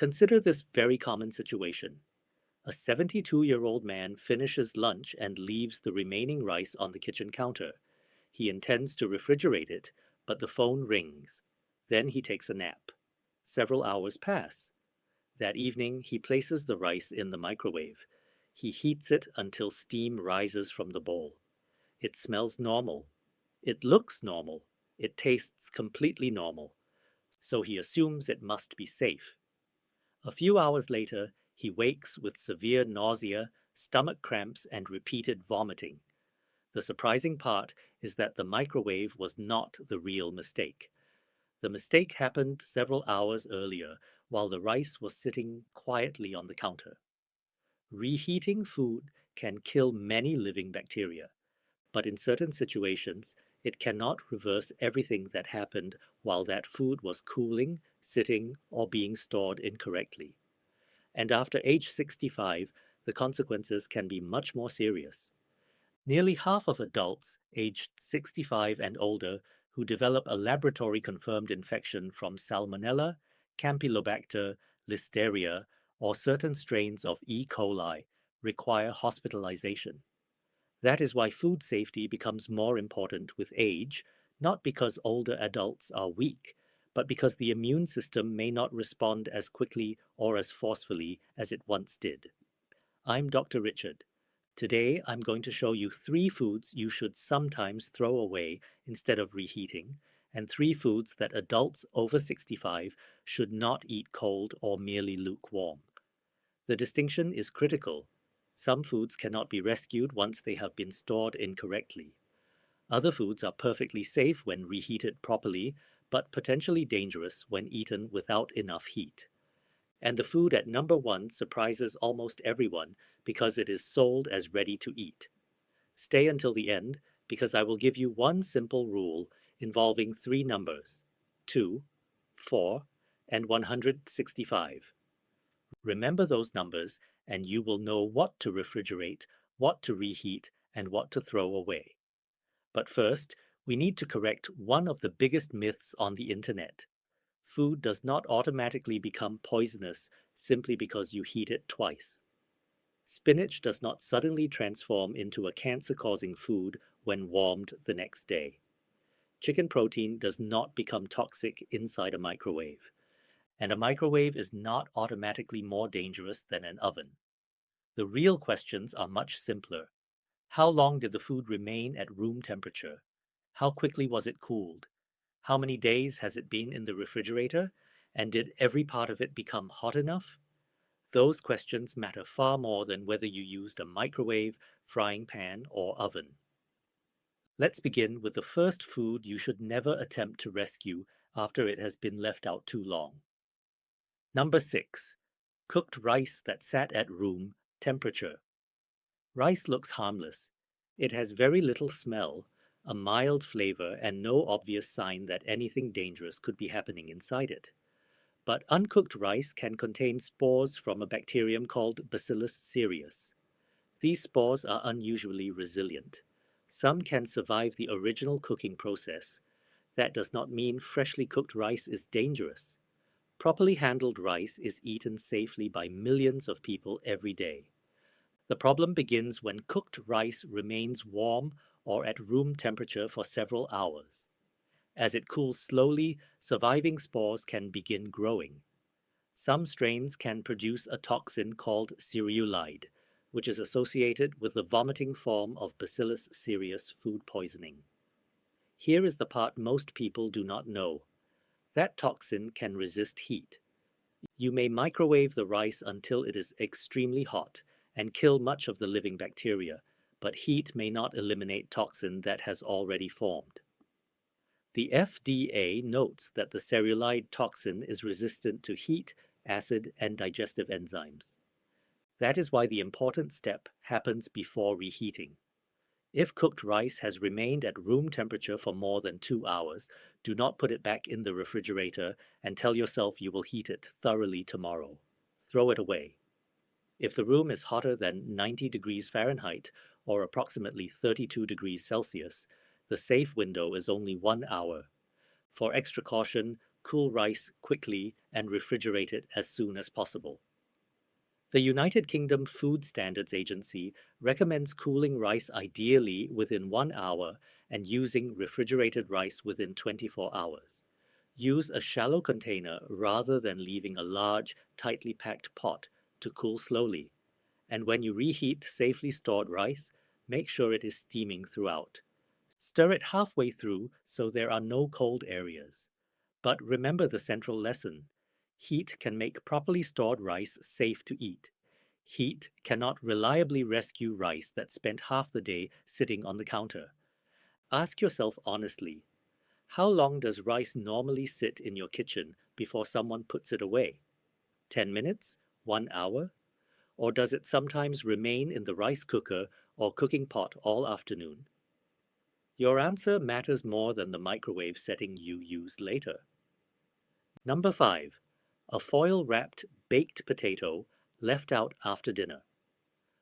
Consider this very common situation. A 72-year-old man finishes lunch and leaves the remaining rice on the kitchen counter. He intends to refrigerate it, but the phone rings. Then he takes a nap. Several hours pass. That evening, he places the rice in the microwave. He heats it until steam rises from the bowl. It smells normal. It looks normal. It tastes completely normal. So he assumes it must be safe. A few hours later, he wakes with severe nausea, stomach cramps, and repeated vomiting. The surprising part is that the microwave was not the real mistake. The mistake happened several hours earlier while the rice was sitting quietly on the counter. Reheating food can kill many living bacteria, but in certain situations, it cannot reverse everything that happened while that food was cooling, sitting, or being stored incorrectly. And after age 65, the consequences can be much more serious. Nearly half of adults aged 65 and older who develop a laboratory-confirmed infection from Salmonella, Campylobacter, Listeria, or certain strains of E. coli require hospitalization. That is why food safety becomes more important with age, not because older adults are weak, but because the immune system may not respond as quickly or as forcefully as it once did. I'm Dr. Richard. Today, I'm going to show you 3 foods you should sometimes throw away instead of reheating, and 3 foods that adults over 65 should not eat cold or merely lukewarm. The distinction is critical. Some foods cannot be rescued once they have been stored incorrectly. Other foods are perfectly safe when reheated properly, but potentially dangerous when eaten without enough heat. And the food at number 1 surprises almost everyone because it is sold as ready to eat. Stay until the end because I will give you one simple rule involving 3 numbers: 2, 4, and 165. Remember those numbers and you will know what to refrigerate, what to reheat, and what to throw away. But first, we need to correct one of the biggest myths on the internet. Food does not automatically become poisonous simply because you heat it twice. Spinach does not suddenly transform into a cancer-causing food when warmed the next day. Chicken protein does not become toxic inside a microwave. And a microwave is not automatically more dangerous than an oven. The real questions are much simpler. How long did the food remain at room temperature? How quickly was it cooled? How many days has it been in the refrigerator? And did every part of it become hot enough? Those questions matter far more than whether you used a microwave, frying pan, or oven. Let's begin with the first food you should never attempt to rescue after it has been left out too long. Number 6. Cooked rice that sat at room temperature. Rice looks harmless. It has very little smell, a mild flavor, and no obvious sign that anything dangerous could be happening inside it. But uncooked rice can contain spores from a bacterium called Bacillus cereus. These spores are unusually resilient. Some can survive the original cooking process. That does not mean freshly cooked rice is dangerous. Properly handled rice is eaten safely by millions of people every day. The problem begins when cooked rice remains warm or at room temperature for several hours. As it cools slowly, surviving spores can begin growing. Some strains can produce a toxin called cereulide, which is associated with the vomiting form of Bacillus cereus food poisoning. Here is the part most people do not know. That toxin can resist heat. You may microwave the rice until it is extremely hot and kill much of the living bacteria, but heat may not eliminate toxin that has already formed. The FDA notes that the cereulide toxin is resistant to heat, acid, and digestive enzymes. That is why the important step happens before reheating. If cooked rice has remained at room temperature for more than 2 hours, do not put it back in the refrigerator and tell yourself you will heat it thoroughly tomorrow. Throw it away. If the room is hotter than 90 degrees Fahrenheit or approximately 32 degrees Celsius, the safe window is only 1 hour. For extra caution, cool rice quickly, and refrigerate it as soon as possible. The United Kingdom Food Standards Agency recommends cooling rice ideally within 1 hour and using refrigerated rice within 24 hours. Use a shallow container rather than leaving a large, tightly packed pot to cool slowly. And when you reheat safely stored rice, make sure it is steaming throughout. Stir it halfway through so there are no cold areas. But remember the central lesson. Heat can make properly stored rice safe to eat. Heat cannot reliably rescue rice that spent half the day sitting on the counter. Ask yourself honestly, how long does rice normally sit in your kitchen before someone puts it away? 10 minutes? 1 hour? Or does it sometimes remain in the rice cooker or cooking pot all afternoon? Your answer matters more than the microwave setting you use later. Number 5. A foil-wrapped baked potato left out after dinner.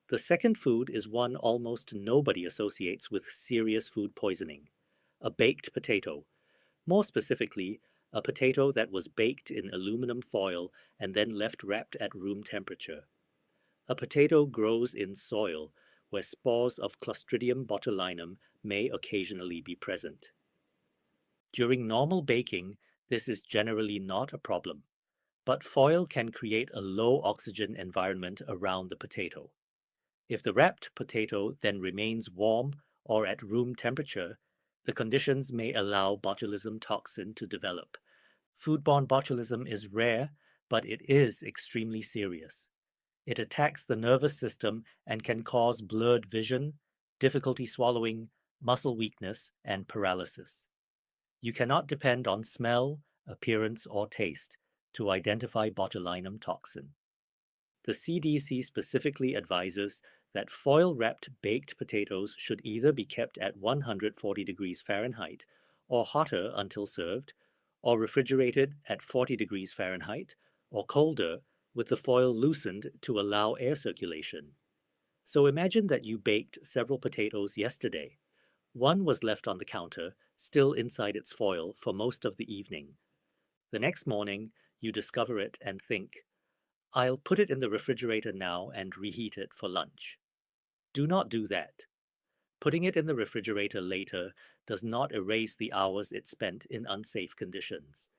The second food is one almost nobody associates with serious food poisoning: a baked potato. More specifically, a potato that was baked in aluminum foil and then left wrapped at room temperature. A potato grows in soil, where spores of Clostridium botulinum may occasionally be present. During normal baking, this is generally not a problem, but foil can create a low oxygen environment around the potato. If the wrapped potato then remains warm or at room temperature, the conditions may allow botulism toxin to develop. Foodborne botulism is rare, but it is extremely serious. It attacks the nervous system and can cause blurred vision, difficulty swallowing, muscle weakness, and paralysis. You cannot depend on smell, appearance, or taste to identify botulinum toxin. The CDC specifically advises that foil-wrapped baked potatoes should either be kept at 140 degrees Fahrenheit or hotter until served, or refrigerated at 40 degrees Fahrenheit or colder with the foil loosened to allow air circulation. So imagine that you baked several potatoes yesterday. One was left on the counter, still inside its foil, for most of the evening. The next morning, you discover it and think, I'll put it in the refrigerator now and reheat it for lunch. Do not do that. Putting it in the refrigerator later does not erase the hours it spent in unsafe conditions,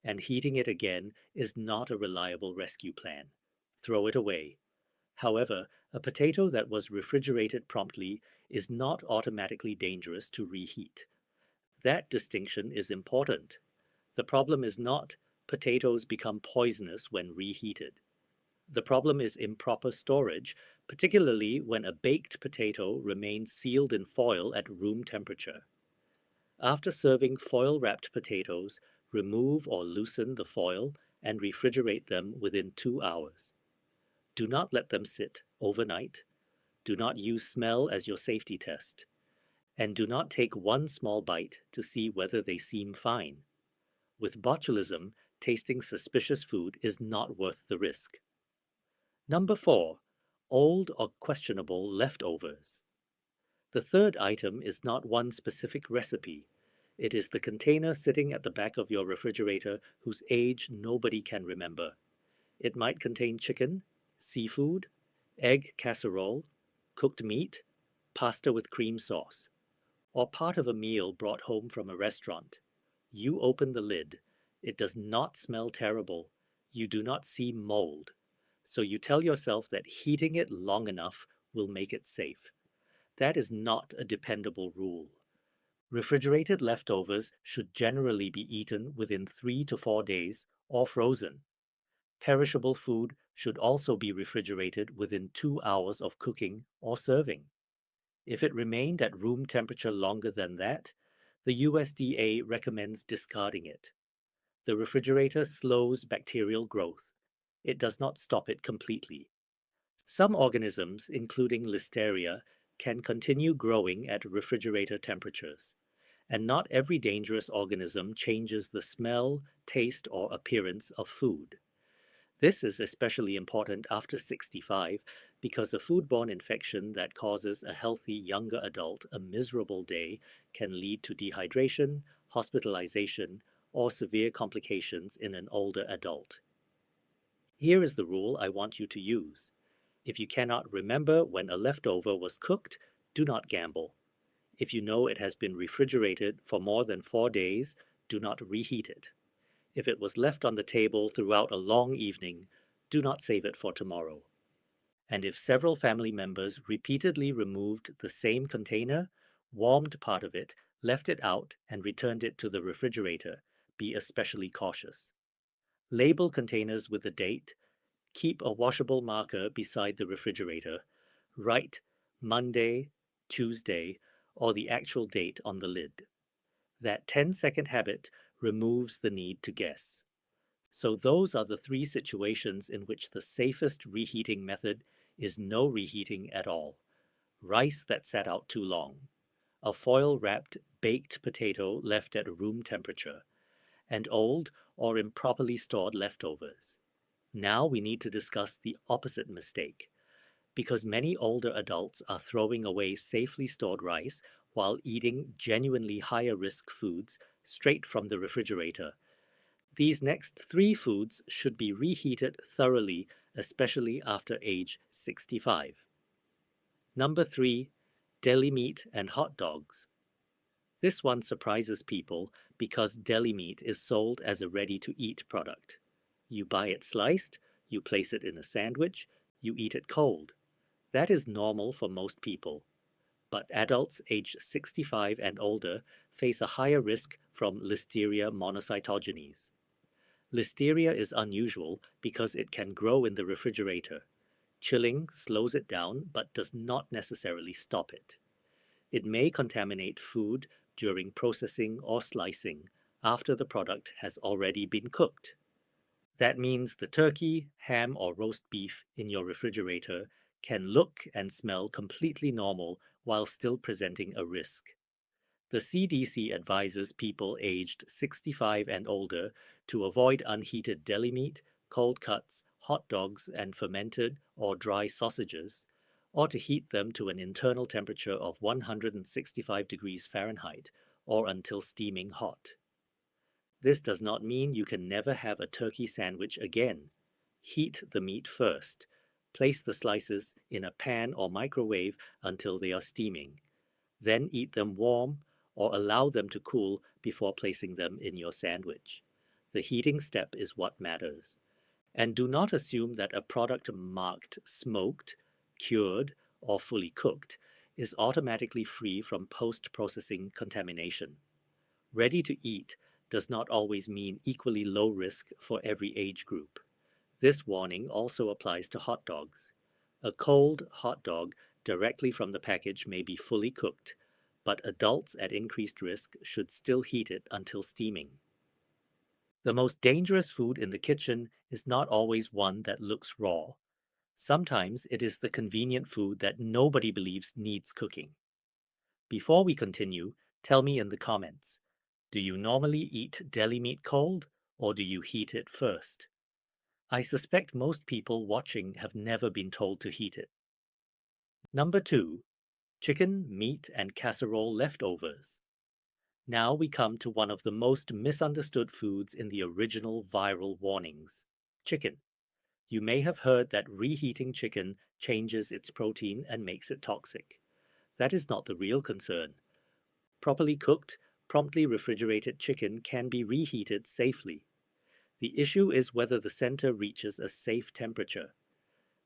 and heating it again is not a reliable rescue plan. Throw it away. However, a potato that was refrigerated promptly is not automatically dangerous to reheat. That distinction is important. The problem is not potatoes become poisonous when reheated. The problem is improper storage, particularly when a baked potato remains sealed in foil at room temperature. After serving foil-wrapped potatoes, remove or loosen the foil and refrigerate them within 2 hours. Do not let them sit overnight. Do not use smell as your safety test. And do not take one small bite to see whether they seem fine. With botulism, tasting suspicious food is not worth the risk. Number 4. Old or questionable leftovers. The third item is not one specific recipe. It is the container sitting at the back of your refrigerator whose age nobody can remember. It might contain chicken, seafood, egg casserole, cooked meat, pasta with cream sauce, or part of a meal brought home from a restaurant. You open the lid. It does not smell terrible. You do not see mold. So you tell yourself that heating it long enough will make it safe. That is not a dependable rule. Refrigerated leftovers should generally be eaten within 3 to 4 days or frozen. Perishable food should also be refrigerated within 2 hours of cooking or serving. If it remained at room temperature longer than that, the USDA recommends discarding it. The refrigerator slows bacterial growth. It does not stop it completely. Some organisms, including Listeria, can continue growing at refrigerator temperatures, and not every dangerous organism changes the smell, taste, or appearance of food. This is especially important after 65 because a foodborne infection that causes a healthy younger adult a miserable day can lead to dehydration, hospitalization, or severe complications in an older adult. Here is the rule I want you to use. If you cannot remember when a leftover was cooked, do not gamble. If you know it has been refrigerated for more than 4 days, do not reheat it. If it was left on the table throughout a long evening, do not save it for tomorrow. And if several family members repeatedly removed the same container, warmed part of it, left it out, and returned it to the refrigerator, be especially cautious. Label containers with the date. Keep a washable marker beside the refrigerator. Write Monday, Tuesday, or the actual date on the lid. That 10-second habit removes the need to guess. So those are the 3 situations in which the safest reheating method is no reheating at all. Rice that sat out too long, a foil-wrapped baked potato left at room temperature, and old or improperly stored leftovers. Now we need to discuss the opposite mistake, because many older adults are throwing away safely stored rice while eating genuinely higher risk foods straight from the refrigerator. These next 3 foods should be reheated thoroughly, especially after age 65. Number 3, deli meat and hot dogs. This one surprises people because deli meat is sold as a ready-to-eat product. You buy it sliced, you place it in a sandwich, you eat it cold. That is normal for most people. But adults aged 65 and older face a higher risk from Listeria monocytogenes. Listeria is unusual because it can grow in the refrigerator. Chilling slows it down but does not necessarily stop it. It may contaminate food during processing or slicing after the product has already been cooked. That means the turkey, ham, or roast beef in your refrigerator can look and smell completely normal while still presenting a risk. The CDC advises people aged 65 and older to avoid unheated deli meat, cold cuts, hot dogs, and fermented or dry sausages, or to heat them to an internal temperature of 165 degrees Fahrenheit or until steaming hot. This does not mean you can never have a turkey sandwich again. Heat the meat first. Place the slices in a pan or microwave until they are steaming. Then eat them warm or allow them to cool before placing them in your sandwich. The heating step is what matters. And do not assume that a product marked smoked, cured, or fully cooked is automatically free from post-processing contamination. Ready to eat does not always mean equally low risk for every age group. This warning also applies to hot dogs. A cold hot dog directly from the package may be fully cooked, but adults at increased risk should still heat it until steaming. The most dangerous food in the kitchen is not always one that looks raw. Sometimes it is the convenient food that nobody believes needs cooking. Before we continue, tell me in the comments, do you normally eat deli meat cold, or do you heat it first? I suspect most people watching have never been told to heat it. Number 2. Chicken, meat, and casserole leftovers. Now we come to one of the most misunderstood foods in the original viral warnings: chicken. You may have heard that reheating chicken changes its protein and makes it toxic. That is not the real concern. Properly cooked, promptly refrigerated chicken can be reheated safely. The issue is whether the center reaches a safe temperature.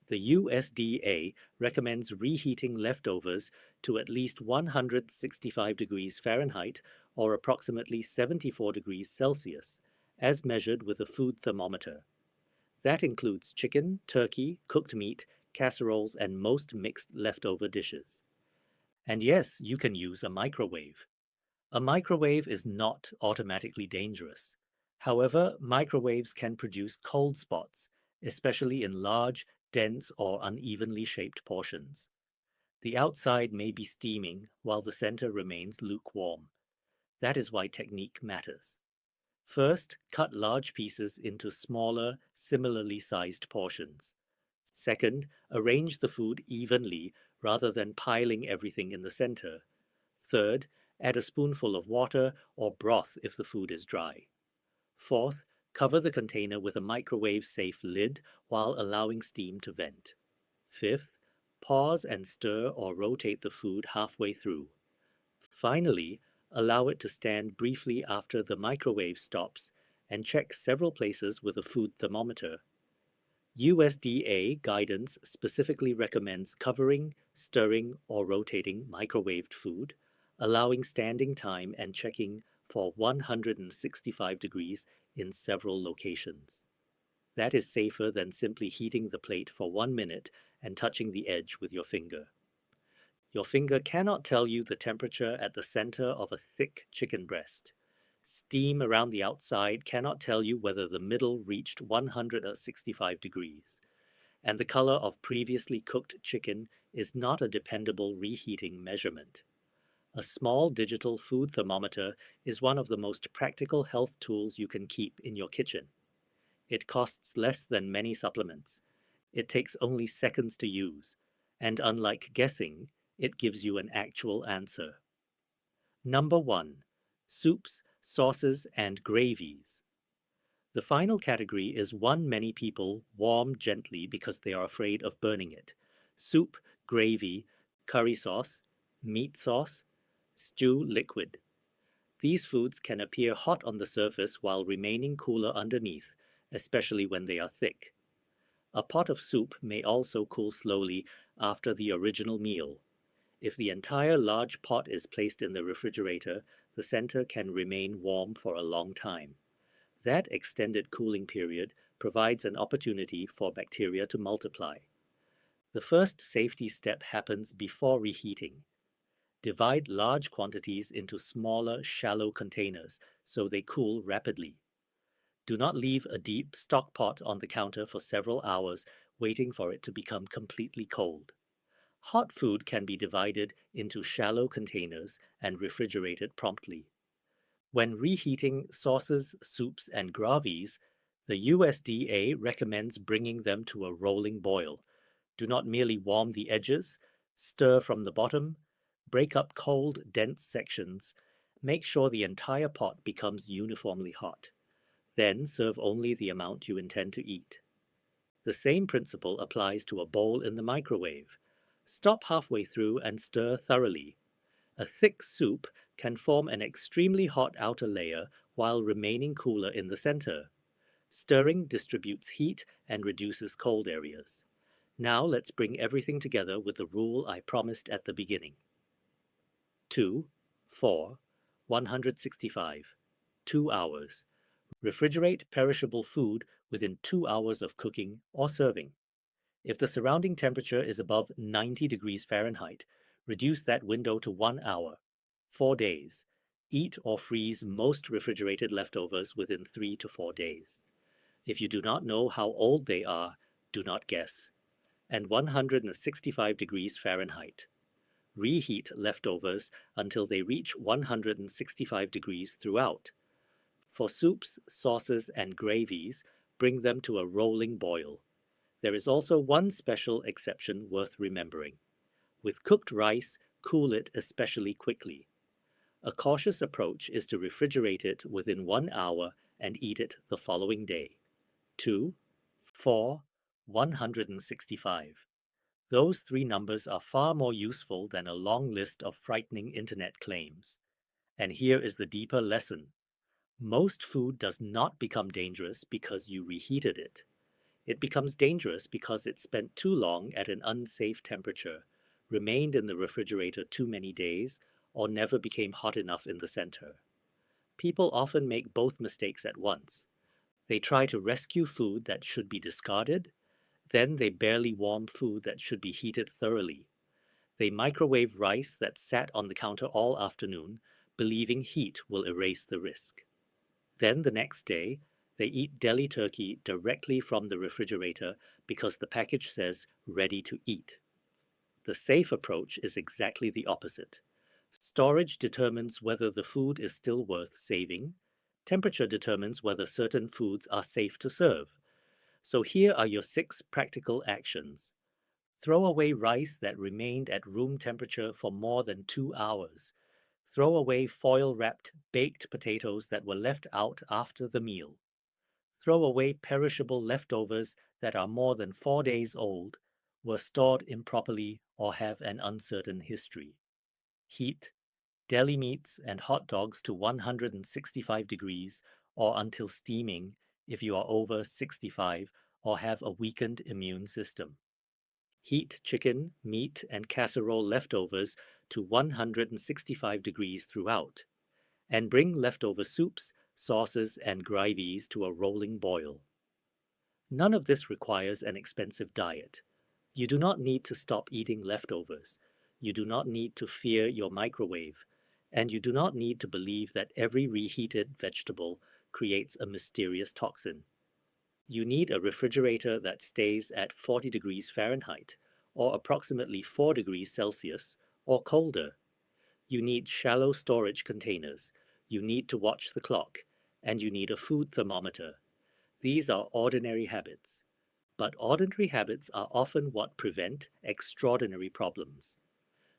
The USDA recommends reheating leftovers to at least 165 degrees Fahrenheit or approximately 74 degrees Celsius, as measured with a food thermometer. That includes chicken, turkey, cooked meat, casseroles, and most mixed leftover dishes. And yes, you can use a microwave. A microwave is not automatically dangerous. However, microwaves can produce cold spots, especially in large, dense, or unevenly shaped portions. The outside may be steaming while the center remains lukewarm. That is why technique matters. First, cut large pieces into smaller, similarly sized portions. Second, arrange the food evenly rather than piling everything in the center. Third, add a spoonful of water or broth if the food is dry. Fourth, cover the container with a microwave-safe lid while allowing steam to vent. Fifth, pause and stir or rotate the food halfway through. Finally, allow it to stand briefly after the microwave stops and check several places with a food thermometer. USDA guidance specifically recommends covering, stirring, or rotating microwaved food, allowing standing time and checking for 165 degrees in several locations. That is safer than simply heating the plate for 1 minute and touching the edge with your finger. Your finger cannot tell you the temperature at the center of a thick chicken breast. Steam around the outside cannot tell you whether the middle reached 165 degrees. And the color of previously cooked chicken is not a dependable reheating measurement. A small digital food thermometer is one of the most practical health tools you can keep in your kitchen. It costs less than many supplements. It takes only seconds to use, and unlike guessing, it gives you an actual answer. Number 1. Soups, sauces, and gravies. The final category is one many people warm gently because they are afraid of burning it. Soup, gravy, curry sauce, meat sauce, stew liquid. These foods can appear hot on the surface while remaining cooler underneath, especially when they are thick. A pot of soup may also cool slowly after the original meal. If the entire large pot is placed in the refrigerator, the center can remain warm for a long time. That extended cooling period provides an opportunity for bacteria to multiply. The first safety step happens before reheating. Divide large quantities into smaller, shallow containers so they cool rapidly. Do not leave a deep stock pot on the counter for several hours waiting for it to become completely cold. Hot food can be divided into shallow containers and refrigerated promptly. When reheating sauces, soups, and gravies, the USDA recommends bringing them to a rolling boil. Do not merely warm the edges, stir from the bottom, break up cold, dense sections. Make sure the entire pot becomes uniformly hot. Then serve only the amount you intend to eat. The same principle applies to a bowl in the microwave. Stop halfway through and stir thoroughly. A thick soup can form an extremely hot outer layer while remaining cooler in the center. Stirring distributes heat and reduces cold areas. Now let's bring everything together with the rule I promised at the beginning. 2, 4, 165, 2 hours. Refrigerate perishable food within 2 hours of cooking or serving. If the surrounding temperature is above 90 degrees Fahrenheit, reduce that window to 1 hour. 4 days. Eat or freeze most refrigerated leftovers within 3 to 4 days. If you do not know how old they are, do not guess. And 165 degrees Fahrenheit. Reheat leftovers until they reach 165 degrees throughout. For soups, sauces, and gravies, bring them to a rolling boil. There is also one special exception worth remembering. With cooked rice, cool it especially quickly. A cautious approach is to refrigerate it within 1 hour and eat it the following day. 2, 4, 165. Those three numbers are far more useful than a long list of frightening internet claims. And here is the deeper lesson. Most food does not become dangerous because you reheated it. It becomes dangerous because it spent too long at an unsafe temperature, remained in the refrigerator too many days, or never became hot enough in the center. People often make both mistakes at once. They try to rescue food that should be discarded, then they barely warm food that should be heated thoroughly. They microwave rice that sat on the counter all afternoon, believing heat will erase the risk. Then the next day, they eat deli turkey directly from the refrigerator because the package says ready to eat. The safe approach is exactly the opposite. Storage determines whether the food is still worth saving. Temperature determines whether certain foods are safe to serve. So here are your 6 practical actions. Throw away rice that remained at room temperature for more than 2 hours. Throw away foil-wrapped baked potatoes that were left out after the meal. Throw away perishable leftovers that are more than 4 days old, were stored improperly, or have an uncertain history. Heat deli meats and hot dogs to 165 degrees or until steaming if you are over 65 or have a weakened immune system. Heat chicken, meat, and casserole leftovers to 165 degrees throughout, and bring leftover soups, sauces, and gravies to a rolling boil. None of this requires an expensive diet. You do not need to stop eating leftovers. You do not need to fear your microwave. And you do not need to believe that every reheated vegetable creates a mysterious toxin. You need a refrigerator that stays at 40 degrees Fahrenheit, or approximately 4 degrees Celsius, or colder. You need shallow storage containers. You need to watch the clock. And you need a food thermometer. These are ordinary habits. But ordinary habits are often what prevent extraordinary problems.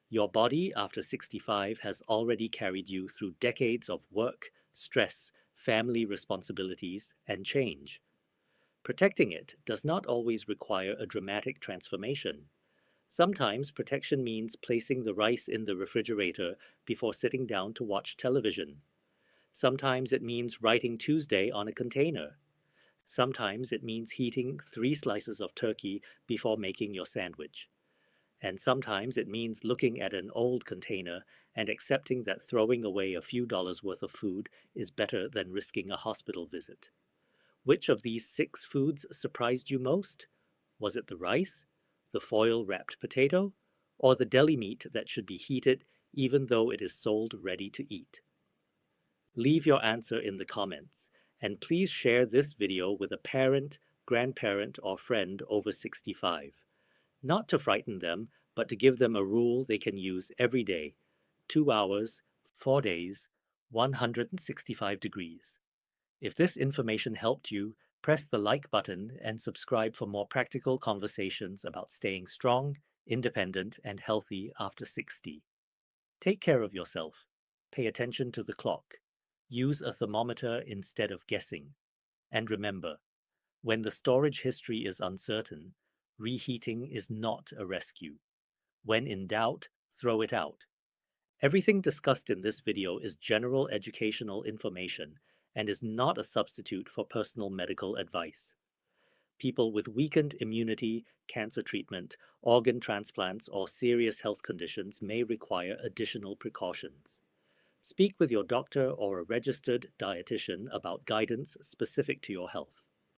Your body after 65 has already carried you through decades of work, stress, family responsibilities, and change. Protecting it does not always require a dramatic transformation. Sometimes protection means placing the rice in the refrigerator before sitting down to watch television. Sometimes it means writing Tuesday on a container. Sometimes it means heating 3 slices of turkey before making your sandwich. And sometimes it means looking at an old container and accepting that throwing away a few dollars worth of food is better than risking a hospital visit. Which of these 6 foods surprised you most? Was it the rice, the foil-wrapped potato, or the deli meat that should be heated even though it is sold ready to eat? Leave your answer in the comments, and please share this video with a parent, grandparent, or friend over 65. Not to frighten them, but to give them a rule they can use every day. 2 hours, 4 days, 165 degrees. If this information helped you, press the like button and subscribe for more practical conversations about staying strong, independent, and healthy after 60. Take care of yourself. Pay attention to the clock. Use a thermometer instead of guessing. And remember, when the storage history is uncertain, reheating is not a rescue. When in doubt, throw it out. Everything discussed in this video is general educational information and is not a substitute for personal medical advice. People with weakened immunity, cancer treatment, organ transplants, or serious health conditions may require additional precautions. Speak with your doctor or a registered dietitian about guidance specific to your health.